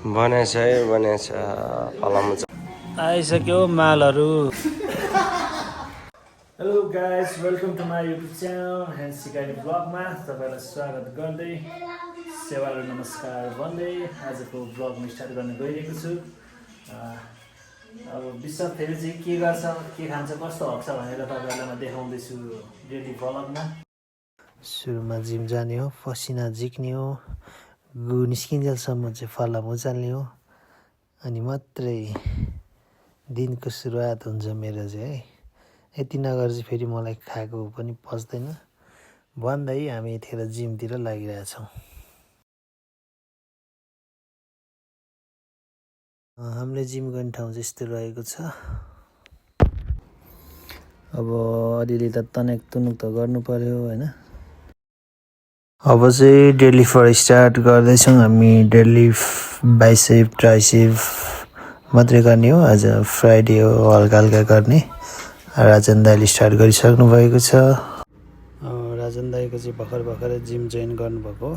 बनेछ है बनेछ फलाम आइसक्यो मालहरू। Hello guys, welcome to my YouTube channel hand सिकाइ ब्लगमा तपाईँलाई स्वागत गर्दै सेवा र नमस्कार भन्दै आजको ब्लग स्टार्ट गर्न गइरहेको छु। अब विश्व फेरि चाहिँ के गर्छ, के खान्छ, कस्तो हप्छ भनेर तपाईँहरूलाई म देखाउँदैछु डेली ब्लगमा। सुरुमा जिम जाने हो, पसिना झिक्ने हो, गु निस्किन्जेलसम्म चाहिँ फलाम उचाल्ने हो, अनि मात्रै दिनको सुरुवात हुन्छ मेरो चाहिँ है। यति नगर चाहिँ फेरि मलाई खाएको पनि पच्दैन भन्दै हामी यतिखेर जिमतिर लागिरहेछौँ। हामीले जिम गर्ने ठाउँ चाहिँ यस्तो रहेको छ। अब अलिअलि त तनेक तुनुक त गर्नु पर्यो होइन। अब चाहिँ डेली फर स्टार्ट गर्दैछौँ हामी। डेली बाइसेप ट्राइसेप मात्रै गर्ने हो। आज फ्राइडे हो, हल्का हल्का गर्ने। राजन दाइले स्टार्ट गरिसक्नु भएको छ। राजन दाइको चाहिँ भर्खरै जिम जोइन गर्नुभएको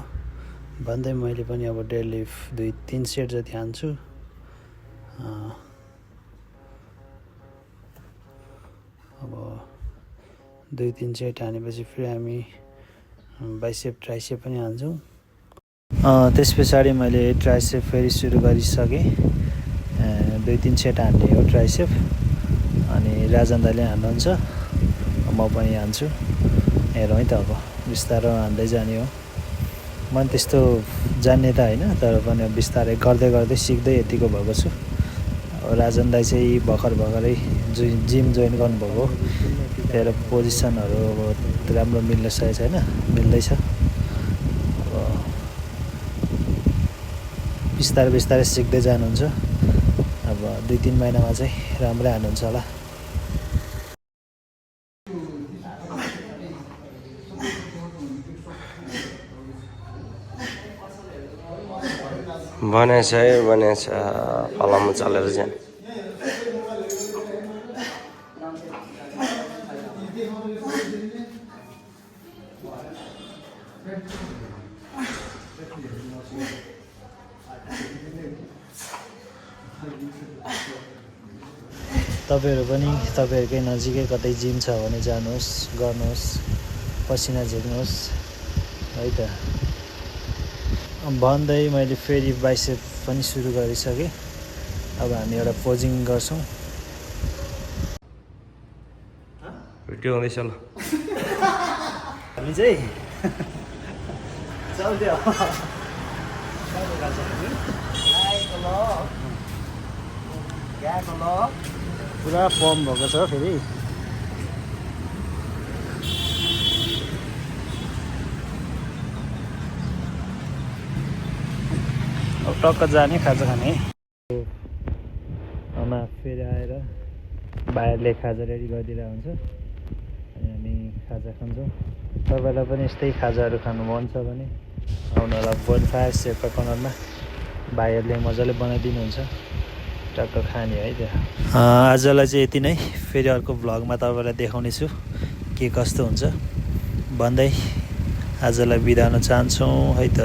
भन्दै मैले पनि अब डेली 2-3 सेट जति हान्छु। अब 2-3 सेट हानेपछि फेरि हामी बाइसेप ट्राइसेप पनि हान्छौँ। त्यस पछाडि मैले ट्राइसेप फेरि सुरु गरिसकेँ। 2-3 सेट हान्ने हो ट्राइसेप। अनि राजन दाइले हान्नुहुन्छ, म पनि हान्छु। हेरौँ है त, अब बिस्तारो हान्दै जाने हो। म त्यस्तो जान्ने त होइन, तर पनि बिस्तारै गर्दै गर्दै सिक्दै यतिको भएको छु। अब राजन दाइ चाहिँ भर्खरै जिम जोइन गर्नुभएको, त्यही पोजिसनहरू अब राम्रो मिल्न सकेको छैन, मिल्दैछ। अब बिस्तारै सिक्दै जानुहुन्छ। अब 2-3 महिनामा चाहिँ राम्रै हान्नुहुन्छ होला। बनेछ है बनेछ फलाम चलेर चाहिँ तपाईँहरू पनि तपाईँहरूकै नजिकै कतै जिम छ भने जानुहोस्, गर्नुहोस्, पसिना झिक्नुहोस् है त। भन्दै मैले फेरि बाइसेप पनि सुरु गरिसकेँ। अब हामी एउटा पोजिङ गर्छौँ। भिडियो हुँदैछ ल। हामी चाहिँ चल्थ्यो पुरा पम्प भएको छ फेरि। अब टक्क जाने खाजा खाने। आमा फेरि आएर भाइहरूले खाजा रेडी गरिदिरहेको हुन्छ, अनि हामी खाजा खान्छौँ। तपाईँलाई पनि यस्तै खाजाहरू खानु मन छ भने आउनु होला बोनफायर सेपका कर्नरमा। भाइहरूले मजाले बनाइदिनुहुन्छ, टक्क खाने है त्यो। आजलाई चाहिँ यति नै। फेरि अर्को भ्लगमा तपाईँलाई देखाउने छु के कस्तो हुन्छ भन्दै आजलाई बिदा हुन चाहन्छौँ है त।